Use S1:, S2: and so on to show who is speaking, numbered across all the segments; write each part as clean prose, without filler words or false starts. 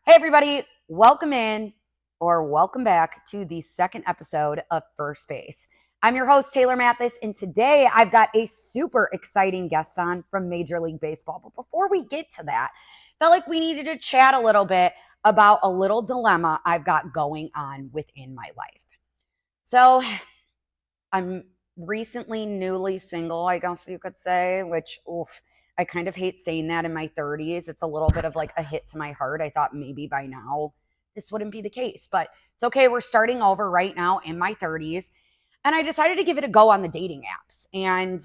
S1: Hey, everybody, welcome in or welcome back to the second episode of First Base. I'm your host, Taylor Mathis, and today I've got a super exciting guest on from Major League Baseball. But before we get to that, I felt like we needed to chat a little bit about a little dilemma I've got going on within my life. So I'm recently newly single, I guess you could say, which, oof, I kind of hate saying that in my 30s. It's a little bit of like a hit to my heart. I thought maybe by now this wouldn't be the case, but it's okay. We're starting over right now in my 30s. And I decided to give it a go on the dating apps. And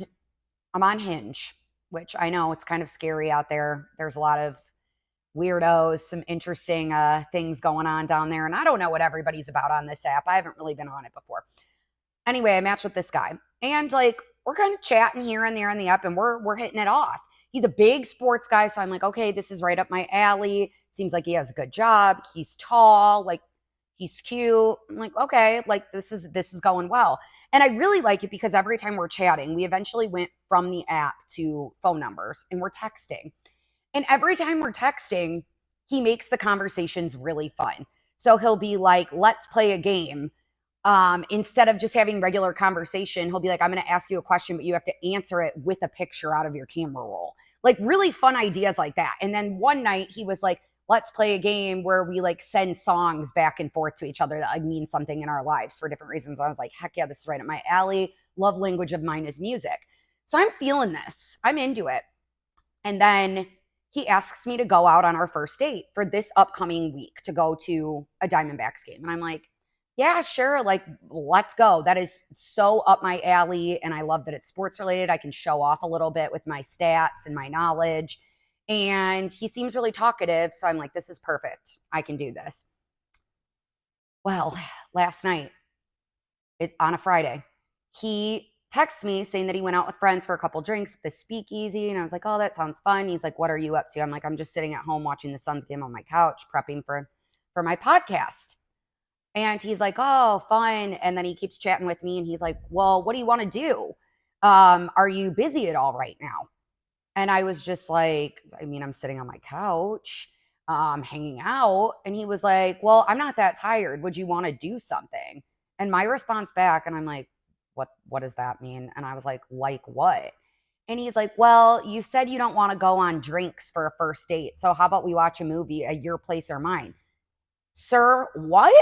S1: I'm on Hinge, which I know it's kind of scary out there. There's a lot of weirdos, some interesting things going on down there. And I don't know what everybody's about on this app. I haven't really been on it before. Anyway, I matched with this guy, and like we're kind of chatting here and there in the app, and we're hitting it off. He's a big sports guy, so I'm like, okay, this is right up my alley. Seems like he has a good job. He's tall, like he's cute. I'm like, okay, like this is going well. And I really like it because every time we're chatting, we eventually went from the app to phone numbers and we're texting. And every time we're texting, he makes the conversations really fun. So he'll be like, let's play a game. Instead of just having regular conversation, he'll be like, I'm going to ask you a question, but you have to answer it with a picture out of your camera roll. Like really fun ideas like that. And then one night he was like, let's play a game where we like send songs back and forth to each other that like mean something in our lives for different reasons. I was like, heck yeah, this is right up my alley. Love language of mine is music. So I'm feeling this. I'm into it. And then he asks me to go out on our first date for this upcoming week to go to a Diamondbacks game. And I'm like, yeah, sure. Like, let's go. That is so up my alley. And I love that it's sports related. I can show off a little bit with my stats and my knowledge. And he seems really talkative. So I'm like, this is perfect. I can do this. Well, last night, on a Friday, he texts me saying that he went out with friends for a couple drinks at the speakeasy. And I was like, oh, that sounds fun. He's like, what are you up to? I'm like, I'm just sitting at home watching the Suns game on my couch, prepping for my podcast. And he's like, oh, fun. And then he keeps chatting with me and he's like, well, what do you want to do? Are you busy at all right now? And I was just like, I mean, I'm sitting on my couch, hanging out. And he was like, well, I'm not that tired. Would you want to do something? And my response back, and I'm like, what does that mean? And I was like what? And he's like, well, you said you don't want to go on drinks for a first date. So how about we watch a movie at your place or mine? Sir, what?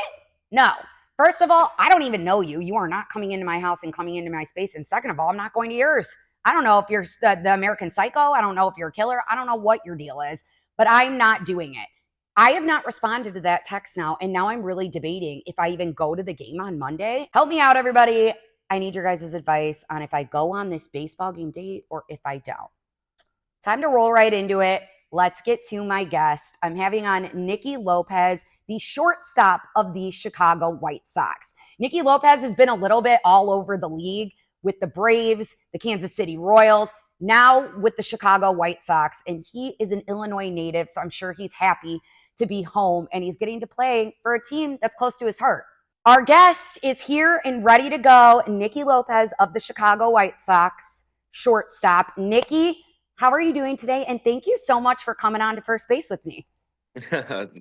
S1: No. First of all, I don't even know you. You are not coming into my house and coming into my space. And second of all, I'm not going to yours. I don't know if you're the American Psycho. I don't know if you're a killer. I don't know what your deal is, but I'm not doing it. I have not responded to that text now. And now I'm really debating if I even go to the game on Monday. Help me out, everybody. I need your guys' advice on if I go on this baseball game date or if I don't. Time to roll right into it. Let's get to my guest. I'm having on Nicky Lopez, the shortstop of the Chicago White Sox. Nicky Lopez has been a little bit all over the league with the Braves, the Kansas City Royals, now with the Chicago White Sox. And he is an Illinois native, so I'm sure he's happy to be home. And he's getting to play for a team that's close to his heart. Our guest is here and ready to go. Nicky Lopez of the Chicago White Sox, shortstop. Nicky, how are you doing today? And thank you so much for coming on to First Base with me.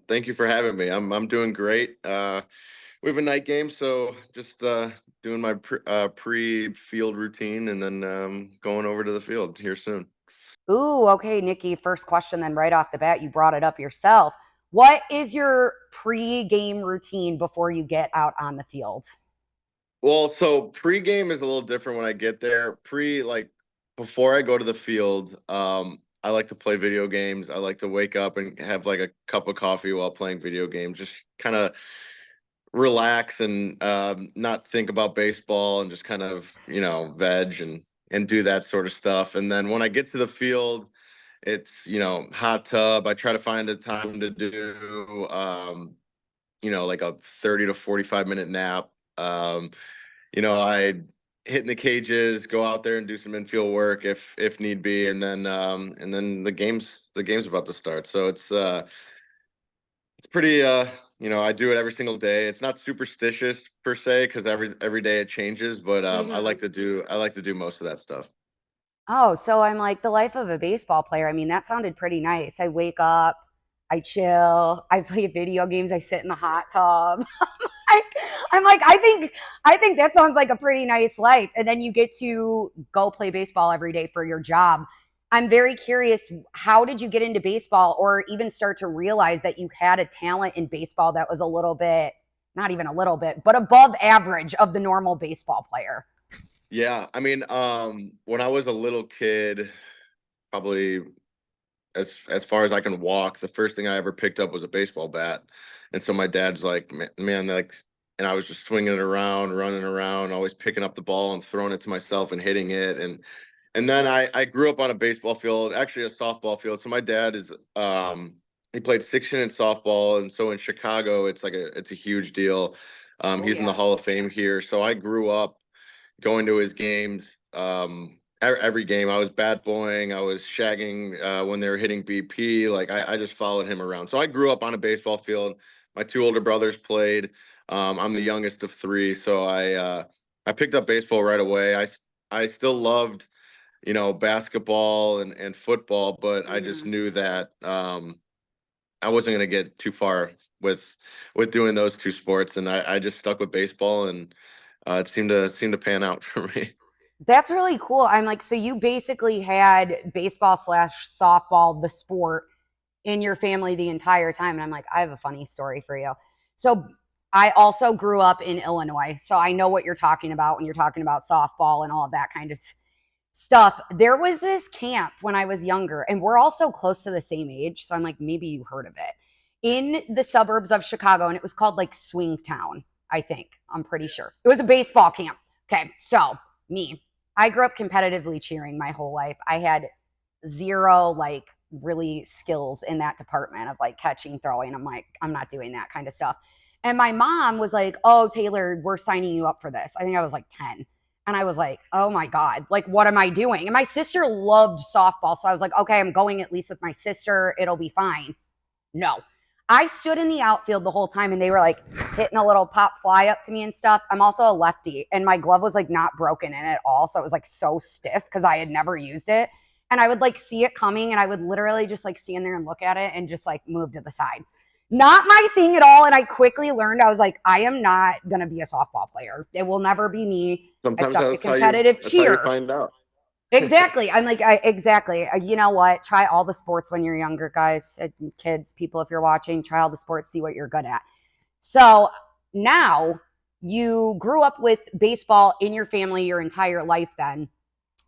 S2: Thank you for having me. I'm doing great. We have a night game, so just doing my pre-field routine, and then going over to the field here soon.
S1: Ooh, okay, Nicky. First question, then right off the bat, you brought it up yourself. What is your pre-game routine before you get out on the field?
S2: Well, so pregame is a little different when I get there. Before I go to the field, I like to play video games. I like to wake up and have like a cup of coffee while playing video games. Just kind of relax and not think about baseball and just kind of veg and do that sort of stuff. And then when I get to the field, it's hot tub. I try to find a time to do like a 30 to 45 minute nap. I hit in the cages, go out there and do some infield work if need be, and then the game's about to start. So it's pretty I do it every single day. It's not superstitious per se because every day it changes, but I
S1: Mm-hmm.
S2: like to do most of that stuff.
S1: Oh, so I'm like the life of a baseball player. I mean, that sounded pretty nice. I wake up, I chill. I play video games. I sit in the hot tub. I, I'm like, I think that sounds like a pretty nice life. And then you get to go play baseball every day for your job. I'm very curious, how did you get into baseball or even start to realize that you had a talent in baseball that was a little bit, not even a little bit, but above average of the normal baseball player?
S2: Yeah, I mean, when I was a little kid, probably as far as I can walk, the first thing I ever picked up was a baseball bat. And so my dad's like, man, like, and I was just swinging it around, running around, always picking up the ball and throwing it to myself and hitting it. And then I grew up on a baseball field, actually a softball field. So my dad is he played 6 inning softball, and so in Chicago, it's a huge deal.
S1: Oh,
S2: He's in the
S1: yeah.
S2: Hall of Fame here. So I grew up going to his games. Every game I was bat boying, I was shagging when they were hitting BP. Like I just followed him around. So I grew up on a baseball field. My two older brothers played. I'm the youngest of three, so I picked up baseball right away. I still loved, basketball and football, but I just
S1: Mhm.
S2: knew that I wasn't going to get too far with with doing those two sports, and I just stuck with baseball, and it seemed to pan out for me.
S1: That's really cool. I'm like, so you basically had baseball slash softball, the sport, in your family the entire time. And I'm like, I have a funny story for you. So I also grew up in Illinois. So I know what you're talking about when you're talking about softball and all of that kind of stuff. There was this camp when I was younger, and we're also close to the same age. So I'm like, maybe you heard of it, in the suburbs of Chicago. And it was called like Swing Town, I think. I'm pretty sure. It was a baseball camp. Okay. So me, I grew up competitively cheering my whole life. I had zero like really skills in that department of like catching, throwing. I'm like, I'm not doing that kind of stuff. And my mom was like, "Oh, Taylor, we're signing you up for this." I think I was like 10. And I was like, "Oh my God, like, what am I doing?" And my sister loved softball. So I was like, "Okay, I'm going at least with my sister. It'll be fine." No. I stood in the outfield the whole time and they were like hitting a little pop fly up to me and stuff. I'm also a lefty and my glove was like not broken in at all. So it was like so stiff because I had never used it. And I would like see it coming and I would literally just like stand there and look at it and just like move to the side. Not my thing at all. And I quickly learned, I was like, I am not going to be a softball player. It will never be me. I
S2: Sometimes
S1: sucked at competitive
S2: that's how you
S1: cheer.
S2: find out.
S1: Exactly. I'm like, exactly. You know what? Try all the sports when you're younger, guys, kids, people, if you're watching, try all the sports, see what you're good at. So now you grew up with baseball in your family your entire life, then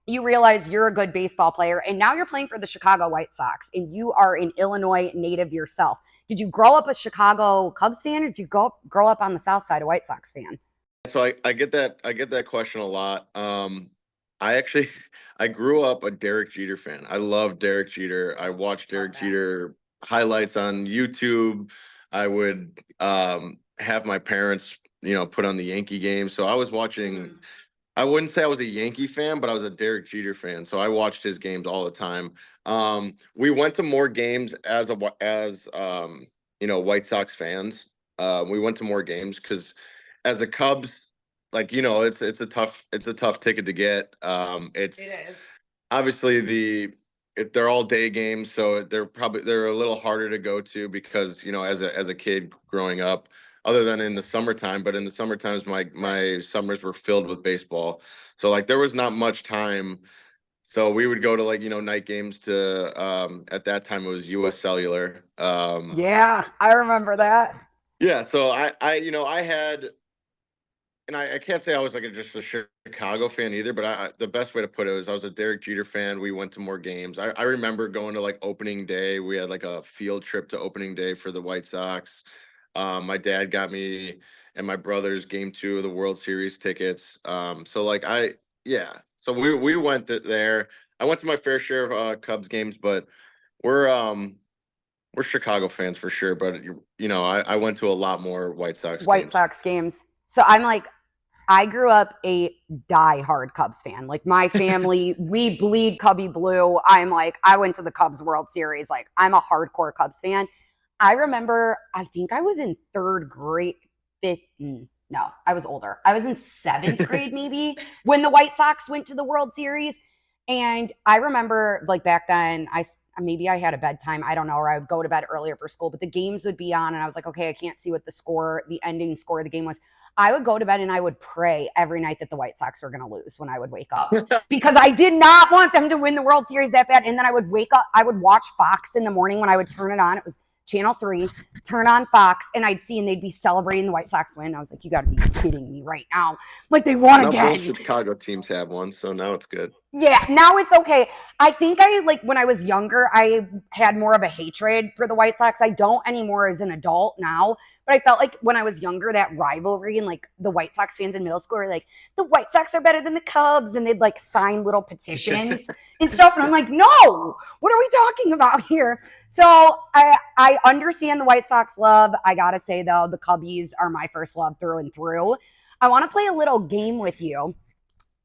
S1: you realize you're a good baseball player, and now you're playing for the Chicago White Sox, and you are an Illinois native yourself. Did you grow up a Chicago Cubs fan, or did you grow up on the South Side a White Sox fan?
S2: So I get that question a lot. I actually I grew up a Derek Jeter fan. I love Derek Jeter. I watched
S1: Love
S2: Derek
S1: that.
S2: Jeter highlights on YouTube. I would have my parents, put on the Yankee game. So I was watching.
S1: Mm.
S2: I wouldn't say I was a Yankee fan, but I was a Derek Jeter fan. So I watched his games all the time. We went to more games as White Sox fans. We went to more games because as a Cubs, like it's a tough ticket to get.
S1: It
S2: It's
S1: is.
S2: obviously they're all day games, so they're a little harder to go to because as a kid growing up, other than in the summertime. But in the summer times, my summers were filled with baseball, so like there was not much time. So we would go to like night games to at that time it was U.S. Cellular.
S1: Yeah, I remember that.
S2: Yeah, so I had, and I can't say I was like just a Chicago fan either, but the best way to put it was I was a Derek Jeter fan. We went to more games. I remember going to like opening day. We had like a field trip to opening day for the White Sox. My dad got me and my brother's game 2 of the World Series tickets. So like yeah. So we went there. I went to my fair share of Cubs games, but we're um we're Chicago fans for sure. But I went to a lot more White Sox
S1: White
S2: games.
S1: Sox games. So I'm like, I grew up a die-hard Cubs fan. Like my family, we bleed Cubby blue. I'm like, I went to the Cubs World Series. Like I'm a hardcore Cubs fan. I remember, I think I was in third grade, fifth. No, I was older. I was in seventh grade maybe when the White Sox went to the World Series. And I remember like back then, maybe I had a bedtime, I don't know, or I would go to bed earlier for school, but the games would be on and I was like, okay, I can't see what the ending score of the game was. I would go to bed and I would pray every night that the White Sox were going to lose when I would wake up because I did not want them to win the World Series that bad. And then I would wake up, I would watch Fox in the morning when I would turn it on. It was Channel 3, turn on Fox, and I'd see, and they'd be celebrating the White Sox win. I was like, you got to be kidding me right now. Like, they won again.
S2: Both Chicago teams have one, so now it's good.
S1: Yeah, now it's okay. I think when I was younger, I had more of a hatred for the White Sox. I don't anymore as an adult now. But I felt like when I was younger, that rivalry and like the White Sox fans in middle school were like, the White Sox are better than the Cubs. And they'd like sign little petitions and stuff. And I'm like, no, what are we talking about here? So I understand the White Sox love. I got to say, though, the Cubbies are my first love through and through. I want to play a little game with you.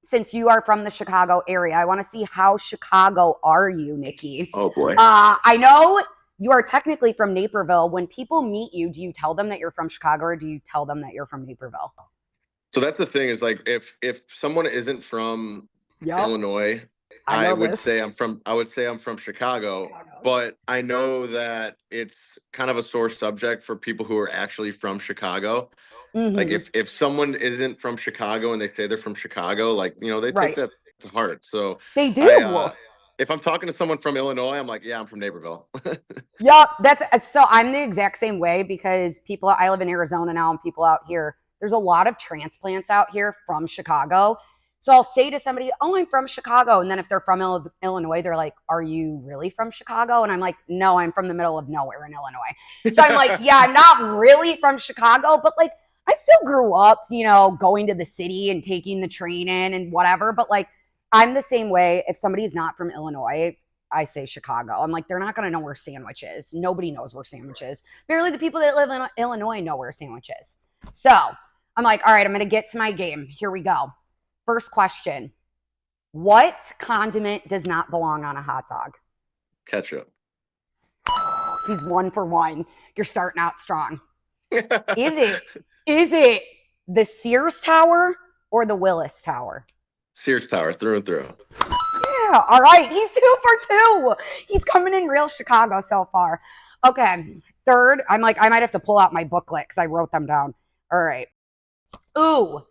S1: Since you are from the Chicago area, I want to see how Chicago are you, Nicky?
S2: Oh, boy.
S1: I know you are technically from Naperville. When people meet you, do you tell them that you're from Chicago or do you tell them that you're from Naperville?
S2: So that's the thing is like if someone isn't from Illinois, I would say I'm from Chicago, but I know that it's kind of a sore subject for people who are actually from Chicago.
S1: Mm-hmm.
S2: Like if someone isn't from Chicago and they say they're from Chicago, like, they take that to heart. So
S1: they do.
S2: If I'm talking to someone from Illinois, I'm like, yeah, I'm from Naperville.
S1: Yeah, so I'm the exact same way because I live in Arizona now and people out here, there's a lot of transplants out here from Chicago. So I'll say to somebody, oh, I'm from Chicago. And then if they're from Illinois, they're like, are you really from Chicago? And I'm like, no, I'm from the middle of nowhere in Illinois. So I'm like, yeah, I'm not really from Chicago, but like, I still grew up, going to the city and taking the train in and whatever. But like, I'm the same way. If somebody's not from Illinois, I say Chicago. I'm like, they're not going to know where sandwich is. Nobody knows where sandwich is. Barely the people that live in Illinois know where sandwich is. So I'm like, all right, I'm going to get to my game. Here we go. First question. What condiment does not belong on a hot dog?
S2: Ketchup.
S1: He's 1 for 1. You're starting out strong. Is it the Sears Tower or the Willis Tower?
S2: Sears Tower, through and through.
S1: Yeah, all right. He's 2 for 2. He's coming in real Chicago so far. Okay, third, I'm like, I might have to pull out my booklet because I wrote them down. All right. Ooh,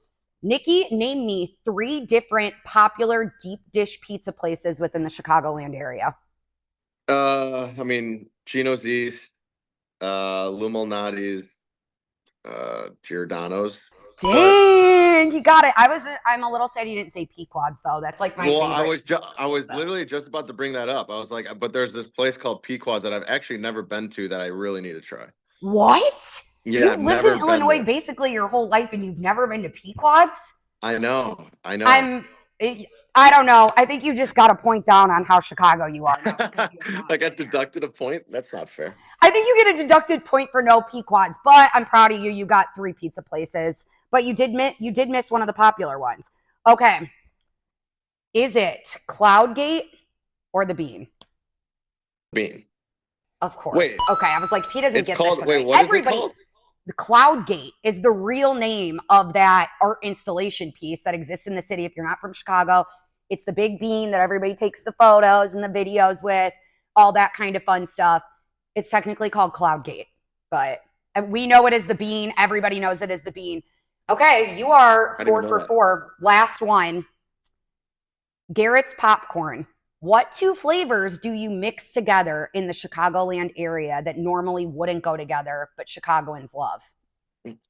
S1: Nicky, name me 3 different popular deep dish pizza places within the Chicagoland area.
S2: Gino's East, Lou Malnati's, Giordano's.
S1: Dang, you got it. I'm a little sad you didn't say Pequod's though. That's like my favorite.
S2: I was literally just about to bring that up. I was like, but there's this place called Pequod's that I've actually never been to that I really need to try.
S1: What?
S2: Yeah,
S1: you've lived in Illinois basically your whole life and you've never been to Pequod's?
S2: I know.
S1: I don't know. I think you just got to point down on how Chicago you are now.
S2: I got deducted a point? That's not fair.
S1: I think you get a deducted point for no Pequod's, but I'm proud of you. You got 3 pizza places, but you did miss one of the popular ones. Okay. Is it Cloudgate or the Bean?
S2: Bean.
S1: Of course. Wait. Okay, I was like, if he doesn't get
S2: called,
S1: this,
S2: wait, what everybody, is it called?
S1: The Cloudgate is the real name of that art installation piece that exists in the city. If you're not from Chicago, it's the big bean that everybody takes the photos and the videos with, all that kind of fun stuff. It's technically called Cloudgate, but we know it is the Bean. Everybody knows it is the Bean. Okay, you are 4 for 4. Last one. Garrett's Popcorn. What 2 flavors do you mix together in the Chicagoland area that normally wouldn't go together, but Chicagoans love?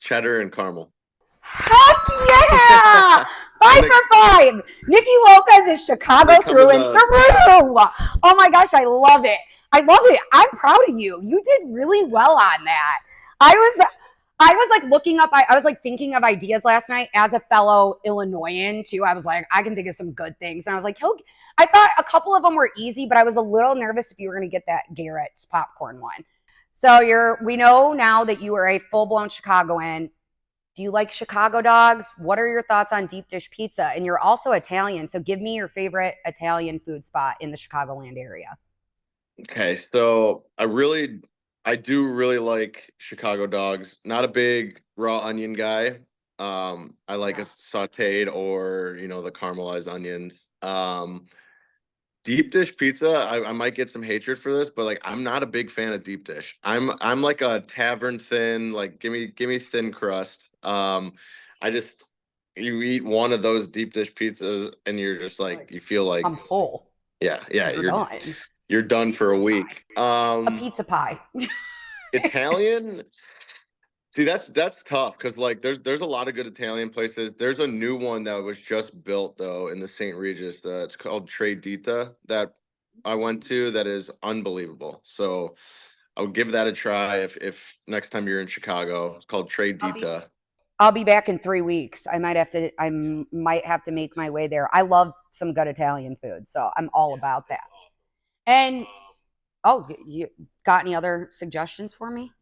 S2: Cheddar and caramel.
S1: Heck yeah! 5 for 5. Nicky Lopez is Chicago through and through. Oh my gosh, I love it. I'm proud of you. You did really well on that. I was like looking up, I was like thinking of ideas last night as a fellow Illinoisan too. I was like, I can think of some good things. And I was like, I thought a couple of them were easy, but I was a little nervous if you were going to get that Garrett's Popcorn one. So we know now that you are a full-blown Chicagoan. Do you like Chicago dogs? What are your thoughts on deep dish pizza? And you're also Italian, so give me your favorite Italian food spot in the Chicagoland area.
S2: Okay, so I do really like Chicago dogs. Not a big raw onion guy. I like a sauteed or, the caramelized onions. Deep dish pizza, I might get some hatred for this, but like I'm not a big fan of deep dish. I'm like a tavern thin, like give me thin crust. I just you eat one of those deep dish pizzas and you're just like you feel like
S1: I'm full.
S2: yeah,
S1: You're done.
S2: you're done for a week.
S1: A pizza pie.
S2: Italian, see that's tough because like there's a lot of good Italian places. There's a new one that was just built though in the St. Regis. It's called Tre Dita that I went to that is unbelievable. So I would give that a try if next time you're in Chicago. It's called Tre
S1: I'll be
S2: Dita.
S1: I'll be back in 3 weeks. I might have to make my way there. I love some good Italian food, so I'm all about that. And oh, you got any other suggestions for me?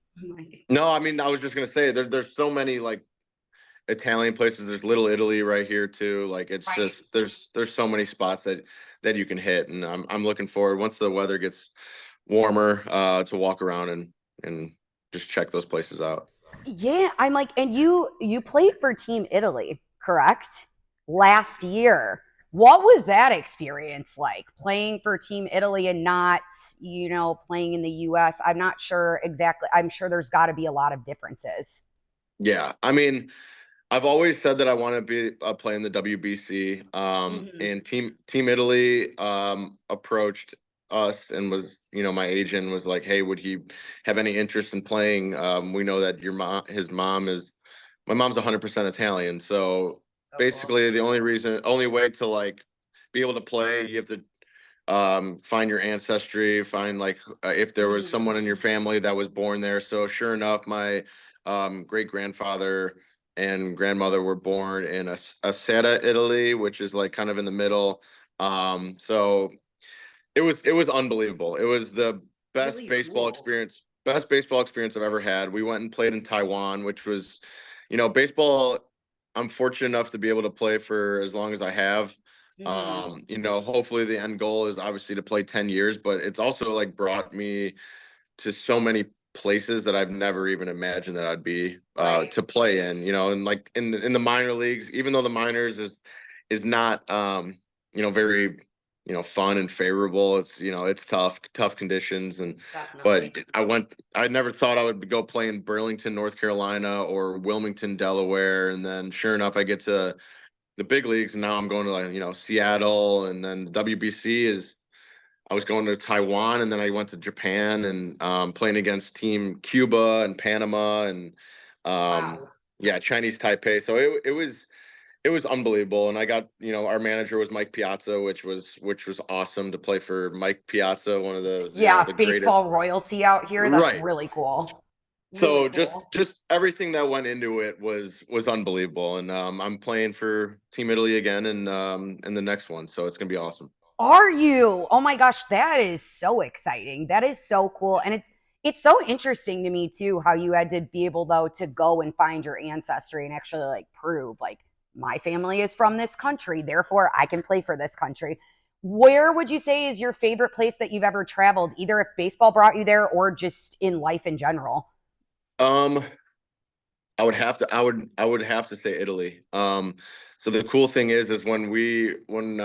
S2: No, I mean I was just gonna say there's so many like Italian places. There's Little Italy right here too. Like it's
S1: Right.
S2: just there's so many spots that you can hit, and I'm looking forward once the weather gets warmer to walk around and just check those places out.
S1: Yeah, I'm like, and you played for Team Italy, correct? Last year. What was that experience like playing for Team Italy and not, playing in the US? I'm not sure exactly. I'm sure there's got to be a lot of differences.
S2: Yeah, I mean, I've always said that I want to be playing the WBC.
S1: Hmm.
S2: And Team Italy approached us and was, my agent was like, "Hey, would he have any interest in playing? We know that his mom is, my mom's 100% Italian, so
S1: So cool.
S2: basically the only way to like be able to play, you have to find your ancestry, find like if there was
S1: Hmm.
S2: someone in your family that was born there." So sure enough, my great grandfather and grandmother were born in a Seta, Italy, which is like kind of in the middle. So it was unbelievable. It was the best
S1: Really
S2: baseball
S1: cool.
S2: experience, best baseball experience I've ever had. We went and played in Taiwan, which was, baseball. I'm fortunate enough to be able to play for as long as I have.
S1: Hmm.
S2: Hopefully the end goal is obviously to play 10 years, but it's also like brought me to so many places that I've never even imagined that I'd be
S1: Right.
S2: to play in, and like in the minor leagues, even though the minors is not very fun and favorable. It's tough conditions, and but
S1: Definitely.
S2: I never thought I would go play in Burlington, North Carolina or Wilmington, Delaware, and then sure enough I get to the big leagues, and now I'm going to like Seattle, and then the WBC is I was going to Taiwan, and then I went to Japan and playing against Team Cuba and Panama and um,
S1: Wow.
S2: yeah, Chinese Taipei. So it was unbelievable, and I got our manager was Mike Piazza, which was awesome to play for Mike Piazza, one of the
S1: Yeah,
S2: the greatest.
S1: baseball royalty out here. That's
S2: Right.
S1: really cool. Really
S2: So just
S1: cool.
S2: just everything that went into it was unbelievable, and I'm playing for Team Italy again, and in the next one, so it's gonna be awesome.
S1: Are you? Oh my gosh, that is so exciting. That is so cool. And it's so interesting to me too how you had to be able though to go and find your ancestry and actually like prove like my family is from this country, therefore I can play for this country. Where would you say is your favorite place that you've ever traveled, either if baseball brought you there or just in life in general?
S2: Um, I would have to say Italy. So the cool thing is when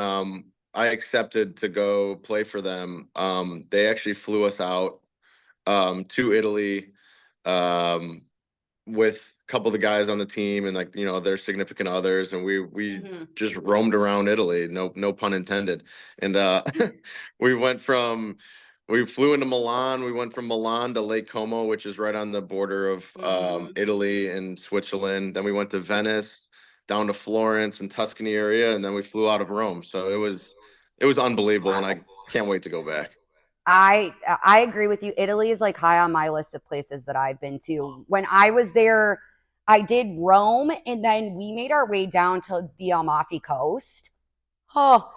S2: I accepted to go play for them, they actually flew us out to Italy um with a couple of the guys on the team and like their significant others, and we
S1: Mhm.
S2: just roamed around Italy, no pun intended. And we went from we flew into Milan. We went from Milan to Lake Como, which is right on the border of
S1: Mhm.
S2: Italy and Switzerland. Then we went to Venice, down to Florence and Tuscany area, and then we flew out of Rome. So it was unbelievable, and
S1: Wow.
S2: I can't wait to go back.
S1: I agree with you. Italy is like high on my list of places that I've been to. When I was there, I did Rome and then we made our way down to the Amalfi Coast. Oh,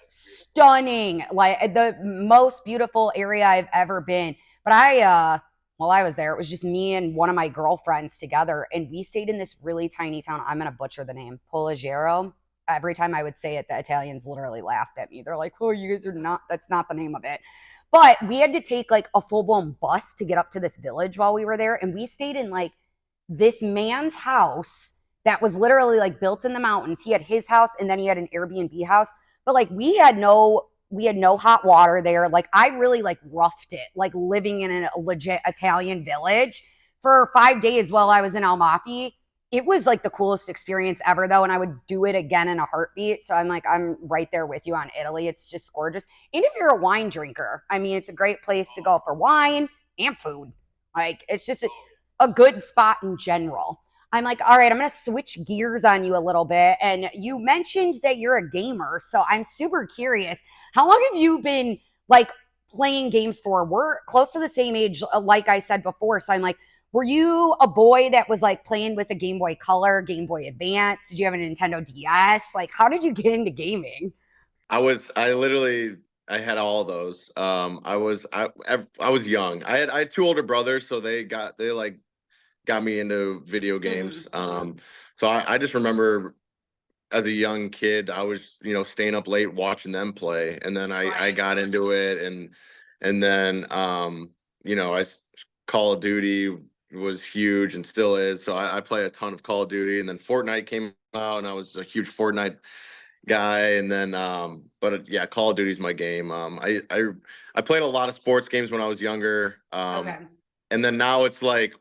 S1: stunning. Like the most beautiful area I've ever been. But while I was there, it was just me and one of my girlfriends together and we stayed in this really tiny town. I'm going to butcher the name. Polagero. Every time I would say it, the Italians literally laughed at me. They're like, "Oh, you guys are not that's not the name of it." But we had to take like a full-blown bus to get up to this village while we were there and we stayed in like this man's house that was literally like built in the mountains. He had his house and then he had an Airbnb house, but like we had no we had no hot water there. Like I really like roughed it, like living in a legit Italian village for 5 days while I was in Almaty. It was like the coolest experience ever though, and I would do it again in a heartbeat. So I'm like, I'm right there with you on Italy. It's just gorgeous. And if you're a wine drinker, I mean, it's a great place to go for wine and food. Like it's just a good spot in general. I'm like, all right, I'm going to switch gears on you a little bit. And you mentioned that you're a gamer. So I'm super curious. How long have you been like playing games for? We're close to the same age, like I said before. So I'm like, were you a boy that was like playing with a Game Boy Color, Game Boy Advance? Did you have a Nintendo DS? Like, how did you get into gaming?
S2: I had all those. I was young. I had two older brothers, so they like got me into video
S1: Mm-hmm.
S2: games. So I just remember as a young kid, I was, staying up late watching them play, and then I
S1: Right.
S2: got into it, and then Call of Duty was huge and still is. So I play a ton of Call of Duty, and then Fortnite came out, and I was a huge Fortnite guy. And then, yeah, Call of Duty's my game. I played a lot of sports games when I was younger.
S1: Okay.
S2: And then now it's like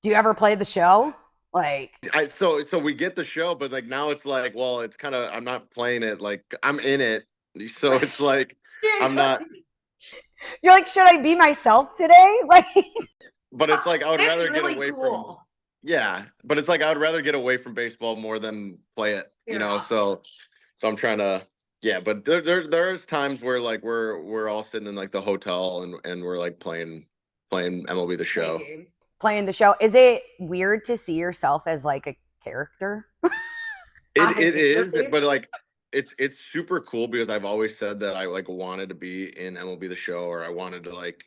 S1: Do you ever play the show? Like,
S2: so we get the show, but like now it's like, well, it's kind of I'm not playing it, like I'm in it, so it's like I'm not.
S1: you're like, should I be myself today? Like,
S2: But it's like I would
S1: that's
S2: rather get
S1: really
S2: away from.
S1: cool.
S2: Yeah, but it's like I would rather get away from baseball more than play it,
S1: Yeah.
S2: So I'm trying to. Yeah, but there's times where like we're all sitting in like the hotel, and we're like playing MLB the
S1: Playing
S2: Show.
S1: games. Playing the show. Is it weird to see yourself as like a character
S2: It
S1: on a
S2: it
S1: video
S2: is,
S1: game?
S2: but like it's super cool because I've always said that I like wanted to be in MLB the Show, or I wanted to like,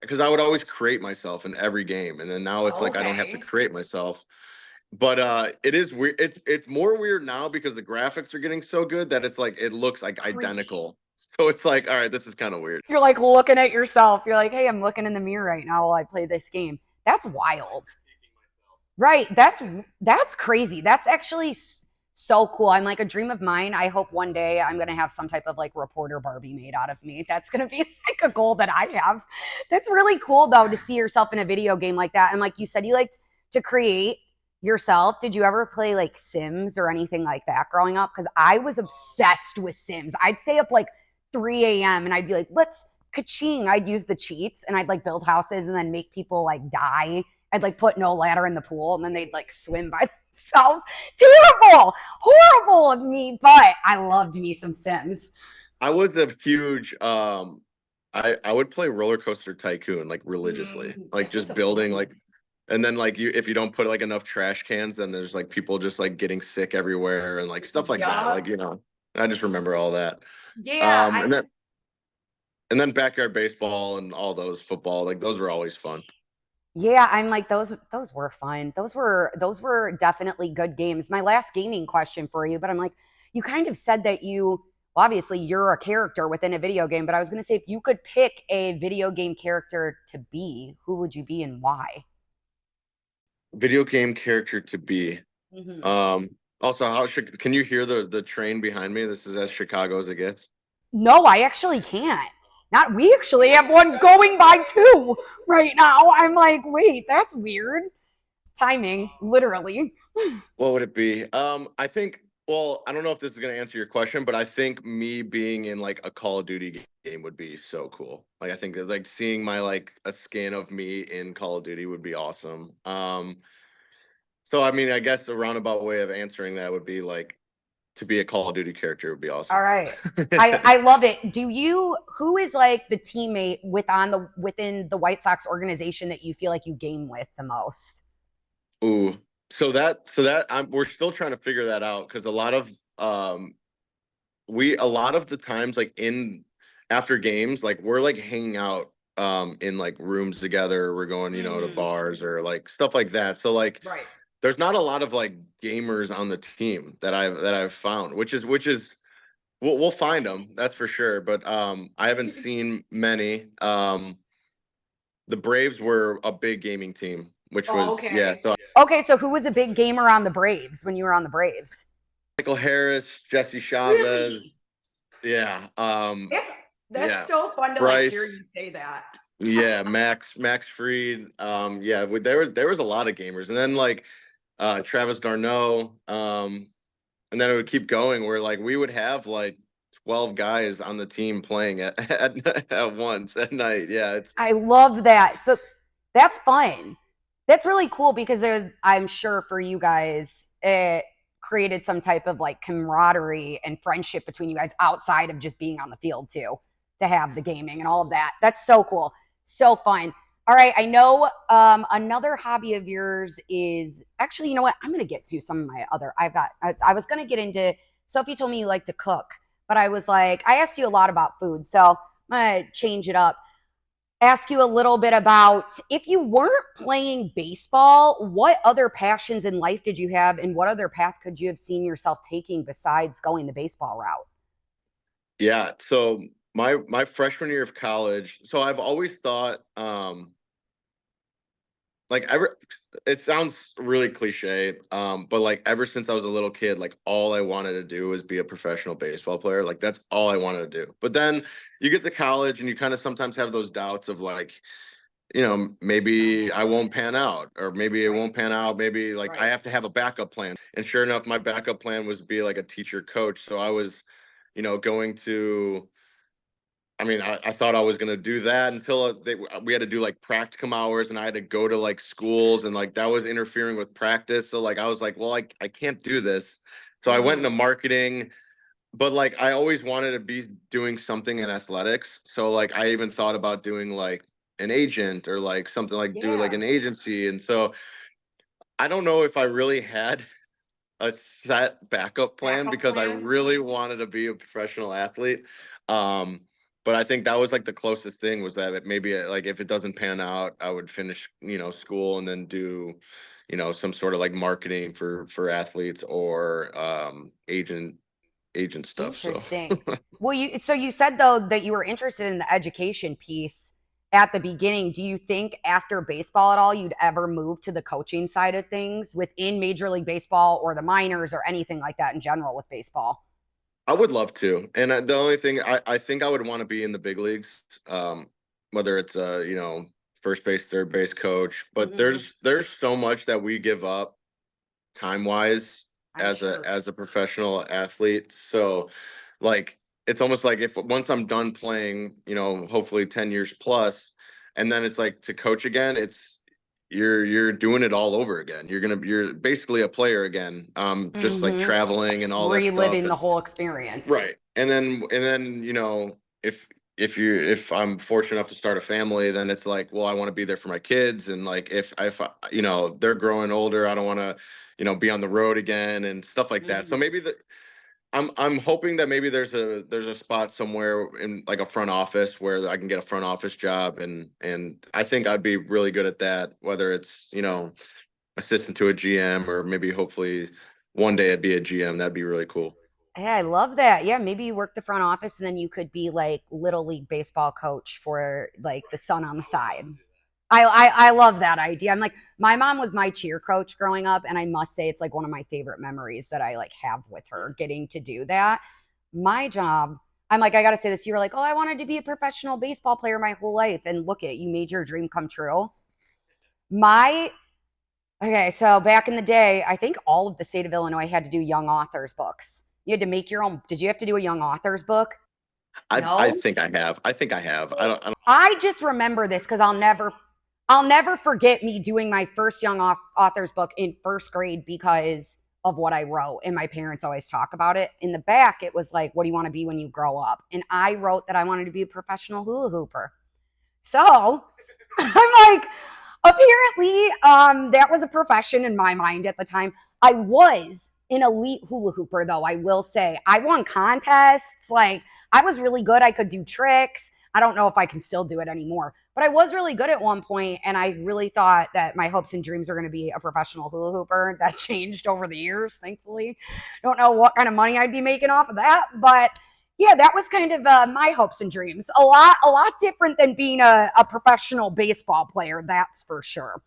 S2: because I would always create myself in every game, and then now it's like I don't have to
S1: Okay.
S2: create myself. But it is weird. It's more weird now because the graphics are getting so good that it's like it looks like
S1: Creepy.
S2: identical. So it's like, all right, this is kind of weird.
S1: You're like looking at yourself. You're like, hey, I'm looking in the mirror right now while I play this game. That's wild. Right. That's crazy. That's actually so cool. I'm like a dream of mine. I hope one day I'm going to have some type of like reporter Barbie made out of me. That's going to be like a goal that I have. That's really cool though to see yourself in a video game like that. And like you said, you liked to create yourself. Did you ever play like Sims or anything like that growing up? Because I was obsessed with Sims. I'd stay up like 3 a.m. and I'd be like, let's ka-ching. I'd use the cheats and I'd like build houses and then make people like die. I'd like put no ladder in the pool and then they'd like swim by themselves. Terrible, horrible of me, but I loved me some Sims.
S2: I was a huge I would play Roller Coaster Tycoon like religiously, like
S1: That was
S2: just
S1: a
S2: building
S1: fun.
S2: like, and then like if you don't put like enough trash cans, then there's like people just like getting sick everywhere and like stuff like that.
S1: Yup.
S2: Like, I just remember all that.
S1: Yeah,
S2: Um,
S1: I
S2: and then and then backyard baseball and all those football, like those were always fun.
S1: yeah, I'm like those were fun. Those were definitely good games. My last gaming question for you, but I'm like you kind of said that well, obviously you're a character within a video game, but I was going to say if you could pick a video game character to be, who would you be and why?
S2: Video game character to be.
S1: Hmm.
S2: Um, Also, can you hear the train behind me? This is as Chicago as it gets.
S1: No, I actually can't. Not we actually have one going by too right now. I'm like, wait, that's weird. Timing, literally.
S2: What would it be? I think. Well, I don't know if this is going to answer your question, but I think me being in like a Call of Duty game would be so cool. Like, I think that like seeing my like a skin of me in Call of Duty would be awesome. So I mean, I guess a roundabout way of answering that would be like to be a Call of Duty character would be
S1: All
S2: awesome.
S1: right. I love it. Who is like the teammate within the White Sox organization that you feel like you game with the most?
S2: Ooh, we're still trying to figure that out because a lot of the times like in after games like we're like hanging out in like rooms together. We're going, to
S1: Mm,
S2: bars or like stuff like that. So like
S1: right.
S2: there's not a lot of like gamers on the team that I've found, which is we'll find them, that's for sure. But I haven't seen many. The Braves were a big gaming team, which
S1: Oh,
S2: was, yeah.
S1: okay.
S2: So
S1: Okay, so who was a big gamer on the Braves when you were on the Braves?
S2: Michael Harris, Jesse
S1: Really?
S2: Chavez. Yeah.
S1: That's
S2: Yeah.
S1: so fun to like hear you
S2: Bryce.
S1: say that.
S2: Yeah. Max Fried. Yeah. There was a lot of gamers, and then like Travis Darno. And then it would keep going where like we would have like 12 guys on the team playing at once at night. Yeah, it's
S1: I love that. So that's fun. That's really cool because I'm sure for you guys, it created some type of like camaraderie and friendship between you guys outside of just being on the field too, to have the gaming and all of that. That's so cool. So fun. All right. I know another hobby of yours is actually, you know what? I'm going to get to some of my other, I was going to get into, Sophie told me you like to cook, but I was like, I asked you a lot about food. So I'm going to change it up, ask you a little bit about if you weren't playing baseball, what other passions in life did you have, and what other path could you have seen yourself taking besides going the baseball route?
S2: yeah. So my freshman year of college, so I've always thought like ever it sounds really cliche, but like ever since I was a little kid, like all I wanted to do was be a professional baseball player. Like that's all I wanted to do. But then you get to college and you kind of sometimes have those doubts of like, maybe I won't pan out, or maybe it
S1: Right.
S2: won't pan out. Maybe like I
S1: Right.
S2: have to have a backup plan. And sure enough, my backup plan was to be like a teacher coach. So I was, going to, I thought I was going to do that until we had to do like practicum hours and I had to go to like schools and like that was interfering with practice. So like I was like, well, I can't do this. So I went
S1: Mm-hmm.
S2: into marketing, but like I always wanted to be doing something in athletics. So like I even thought about doing like an agent or like something like do like
S1: Yeah.
S2: an agency. And so I don't know if I really had a set backup plan
S1: Backup
S2: because I
S1: plan.
S2: really wanted to be a professional athlete. Um, but I think that was like the closest thing was that maybe like if it doesn't pan out, I would finish, school and then do, some sort of like marketing for athletes or agent stuff. So
S1: Interesting. Well, you said though that you were interested in the education piece at the beginning. Do you think after baseball at all you'd ever move to the coaching side of things within Major League Baseball or the minors or anything like that in general with baseball?
S2: I would love to. And the only thing I think I would want to be in the big leagues, whether it's first base, third base coach. But
S1: Mm-hmm.
S2: there's so much that we give up time wise
S1: I'm
S2: as a
S1: sure.
S2: as a professional athlete. So like it's almost like if once I'm done playing, hopefully 10 years plus, and then it's like to coach again, it's you're doing it all over again. You're basically a player again. Just like
S1: Mm-hmm.
S2: traveling and all that stuff.
S1: Reliving the
S2: And
S1: whole experience.
S2: right. And then, if I'm fortunate enough to start a family, then it's like, well, I want to be there for my kids. And like if they're growing older, I don't want to, be on the road again and stuff like that. So
S1: Mm-hmm.
S2: maybe I'm hoping that maybe there's a spot somewhere in like a front office where I can get a front office job, and I think I'd be really good at that, whether it's, assistant to a GM or maybe hopefully one day I'd be a GM. That'd be really cool.
S1: Hey, I love that. Yeah, maybe you work the front office and then you could be like little league baseball coach for like the son on the side. I love that idea. I'm like, my mom was my cheer coach growing up, and I must say it's like one of my favorite memories that I like have with her getting to do that. My job, I'm like, I gotta say this. You were like, oh, I wanted to be a professional baseball player my whole life, and look it, you made your dream come true. My Okay, so back in the day, I think all of the state of Illinois had to do young authors books. You had to make your own. Did you have to do a young authors book?
S2: I
S1: No.
S2: think I have. I think I have. I don't.
S1: I just remember this because I'll never forget me doing my first young authors book in first grade because of what I wrote. And my parents always talk about it. In the back, it was like, what do you want to be when you grow up? And I wrote that I wanted to be a professional hula hooper. So I'm like, apparently, that was a profession in my mind at the time. I was an elite hula hooper, though, I will say. I won contests. Like, I was really good. I could do tricks. I don't know if I can still do it anymore, but I was really good at one point, and I really thought that my hopes and dreams were going to be a professional hula hooper. That changed over the years, thankfully. Don't know what kind of money I'd be making off of that, but yeah, that was kind of my hopes and dreams. A lot different than being a professional baseball player, that's for sure.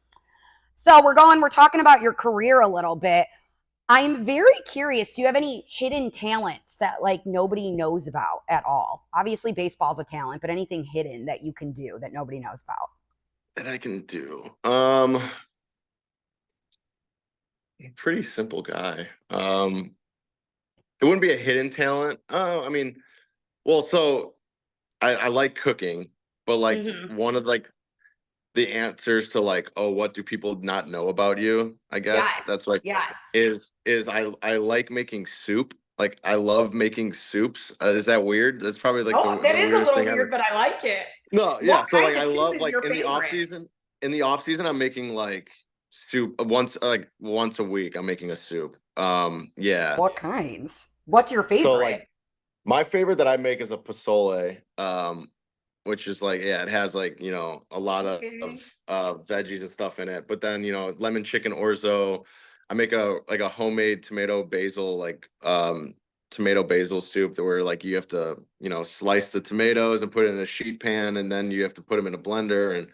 S1: So we're talking about your career a little bit. I'm very curious. Do you have any hidden talents that like nobody knows about at all? Obviously, baseball's a talent, but anything hidden that you can do that nobody knows about?
S2: That I can do. Pretty simple guy. It wouldn't be a hidden talent. Oh, I mean, well, so I like cooking, but like
S1: Mm-hmm.
S2: one of like the answers to like, oh, what do people not know about you? I guess that's
S1: Yes.
S2: like
S1: Yes.
S2: is I like making soup. Like I love making soups. Is that weird? That's probably like
S3: No, that
S2: the
S3: is a
S2: weirdest
S3: little
S2: thing ever.
S3: weird, but I like it.
S2: No,
S3: What
S2: yeah. So like
S3: kind
S2: I
S3: of soup
S2: love
S3: is
S2: like
S3: your favorite?
S2: in the off season I'm making like soup once a week. I'm making a soup. Yeah.
S1: What kinds? What's your
S2: So
S1: favorite?
S2: like my favorite that I make is a pozole. Which is like yeah, it has like a lot
S3: Okay.
S2: of veggies and stuff in it. But then lemon chicken orzo. I make a homemade tomato basil soup that where like you have to slice the tomatoes and put it in a sheet pan and then you have to put them in a blender and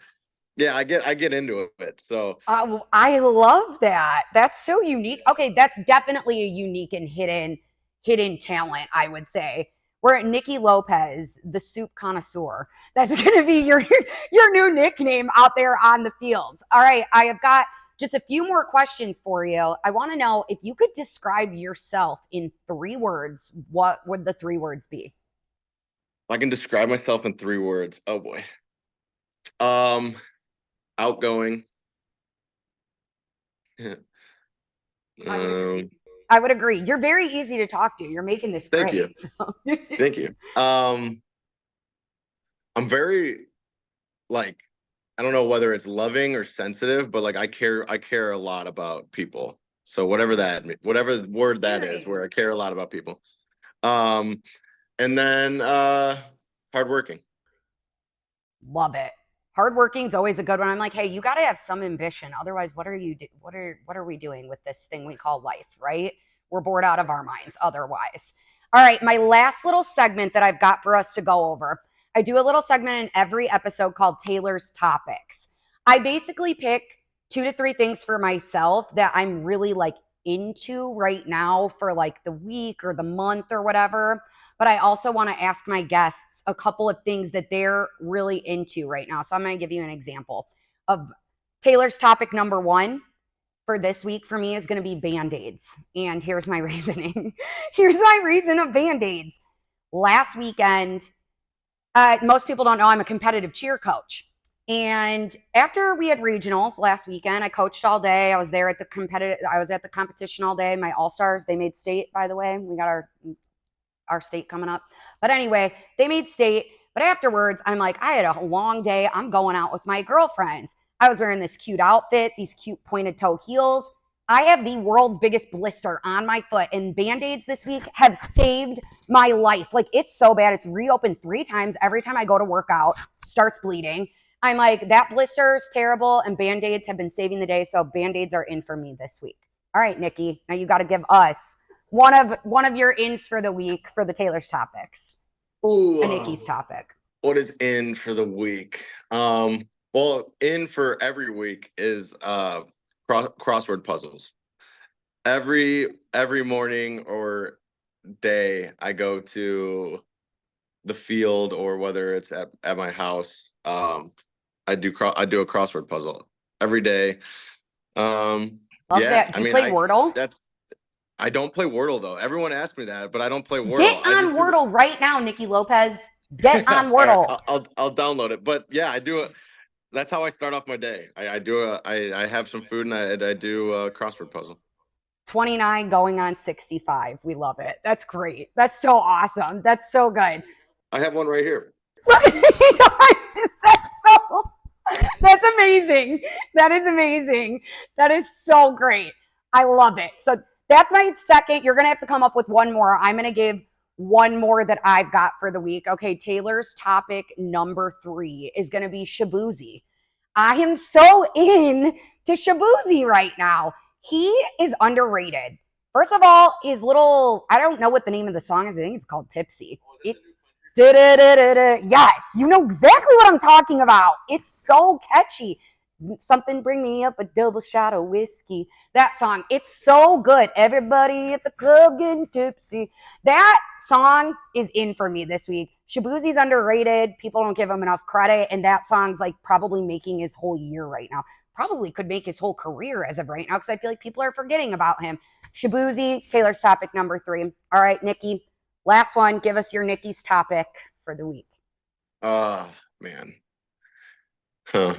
S2: yeah, I get into it. So
S1: I love that. That's so unique. Okay, that's definitely a unique and hidden talent, I would say. We're at Nicky Lopez, the soup connoisseur. That's going to be your new nickname out there on the fields. All right, I have got just a few more questions for you. I want to know if you could describe yourself in 3 words, what would the 3 words be?
S2: I can describe myself in 3 words. Oh boy. Um, Outgoing.
S3: I would agree.
S2: um,
S1: I would agree. You're very easy to talk to. You're making this
S2: Thank you.
S1: great. So.
S2: Thank you. I'm very like I don't know whether it's loving or sensitive, but like I care a lot about people. So whatever word that is,
S1: Caring.
S2: where I care a lot about people. Um, and then hardworking.
S1: Love it. Hardworking is always a good one. I'm like, hey, you got to have some ambition. Otherwise, what are we doing with this thing we call life, right? We're bored out of our minds otherwise. All right, my last little segment that I've got for us to go over. I do a little segment in every episode called Taylor's Topics. I basically pick 2 to 3 things for myself that I'm really like into right now for like the week or the month or whatever, but I also want to ask my guests a couple of things that they're really into right now. So I'm going to give you an example of Taylor's topic number 1 for this week for me is going to be Band-Aids. And here's my reasoning. Here's my reason of Band-Aids. Last weekend, most people don't know I'm a competitive cheer coach. And after we had regionals last weekend, I coached all day. I was there at the competition all day. My all-stars, they made state, by the way. We got our state coming up. But anyway, they made state. But afterwards, I'm like, I had a long day. I'm going out with my girlfriends. I was wearing this cute outfit, these cute pointed toe heels. I have the world's biggest blister on my foot, and Band-Aids this week have saved my life. Like, it's so bad. It's reopened 3 times. Every time I go to work out, starts bleeding. I'm like, that blister is terrible, and Band-Aids have been saving the day, so Band-Aids are in for me this week. All right, Nikki, now you got to give us one of your ins for the week for the Taylor's topics.
S2: Ooh,
S1: A Nikki's topic.
S2: what is in for the week? Well, in for every week is crossword puzzles. Every morning or day, I go to the field or whether it's at my house. I do a crossword puzzle every day.
S1: Love
S2: Yeah,
S1: that. Do
S2: I
S1: you
S2: mean,
S1: play Wordle?
S2: I don't play Wordle though. Everyone asks me that, but I don't play
S1: Get
S2: Wordle. I
S1: on
S2: just do
S1: Wordle right now, Nicky Lopez. Get
S2: All
S1: on
S2: right,
S1: Wordle.
S2: I'll download it. But yeah, I do it. That's how I start off my day. I have some food and I do a crossword puzzle.
S1: 29 going on 65. We love it. That's great. That's so awesome. That's so good.
S2: I have one right here.
S1: That's so that's amazing. That is amazing. That is so great. I love it. So that's my second. You're going to have to come up with one more. I'm going to give one more that I've got for the week. Okay, Taylor's topic number 3 is going to be Shabuzi. I am so in to Shabuzi right now. He is underrated. First of all, I don't know what the name of the song is. I think it's called Tipsy. Yes, you know exactly what I'm talking about. It's so catchy. Something bring me up a double shot of whiskey. That song, it's so good. Everybody at the club getting tipsy. That song is in for me this week. Shabuzi's underrated. People don't give him enough credit. And that song's like probably making his whole year right now. Probably could make his whole career as of right now because I feel like people are forgetting about him. Shabuzi, Taylor's topic number 3. All right, Nikki, last one. Give us your Nikki's topic for the week.
S2: Oh, man. Huh.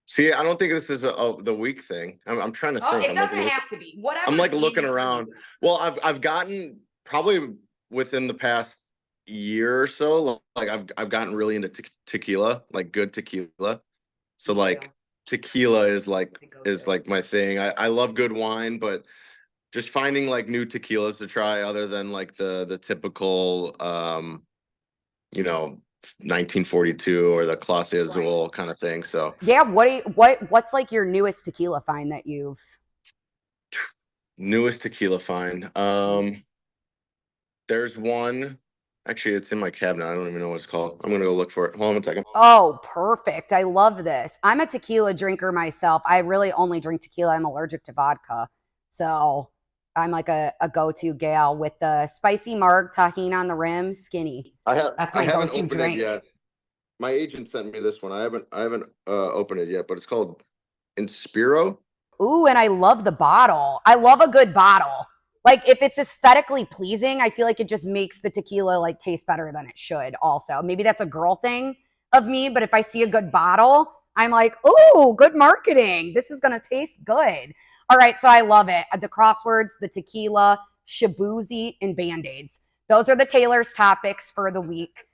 S2: See, I don't think this is the week thing. I'm trying to think.
S3: It doesn't have to be. Whatever.
S2: I'm like looking around. Well, I've gotten probably within the past year or so, like I've gotten really into tequila, like good tequila. So like tequila is like my thing. I love good wine, but just finding like new tequilas to try other than like the typical 1942 or the Clase Azul kind of thing. So
S1: yeah, what's like your newest tequila find that you've
S2: newest tequila find? There's one. Actually, it's in my cabinet. I don't even know what it's called. I'm gonna go look for it. Hold on a second.
S1: Oh, perfect. I love this. I'm a tequila drinker myself. I really only drink tequila. I'm allergic to vodka. So I'm like a go-to gal with the spicy marg, tahini on the rim, skinny. That's my go-to drink.
S2: Yet. My agent sent me this one. I haven't opened it yet, but it's called Inspiro.
S1: Ooh, and I love the bottle. I love a good bottle. Like if it's aesthetically pleasing, I feel like it just makes the tequila like taste better than it should also. Maybe that's a girl thing of me, but if I see a good bottle, I'm like, ooh, good marketing. This is going to taste good. All right, so I love it. The crosswords, the tequila, Shabuzi, and Band-Aids. Those are the Taylor's topics for the week.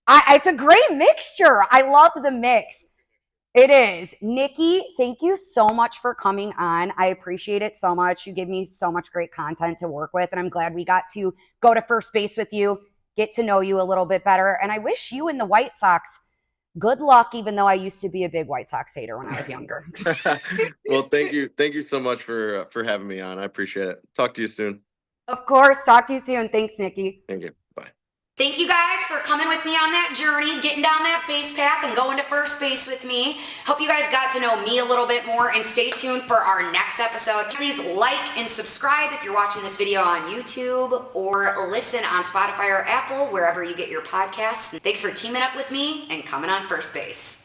S1: It's a great mixture. I love the mix. It is. Nikki, thank you so much for coming on. I appreciate it so much. You give me so much great content to work with, and I'm glad we got to go to first base with you, get to know you a little bit better, and I wish you and the White Sox good luck, even though I used to be a big White Sox hater when I was younger.
S2: Well, thank you so much for having me on. I appreciate it. Talk to you soon.
S1: Of course. Talk to you soon. Thanks, Nikki.
S2: Thank you. Bye.
S1: Thank you guys for coming with me on that journey, getting down that base path and going to first base with me. Hope you guys got to know me a little bit more, and stay tuned for our next episode. Please like and subscribe if you're watching this video on YouTube, or listen on Spotify or Apple, wherever you get your podcasts. Thanks for teaming up with me and coming on first base.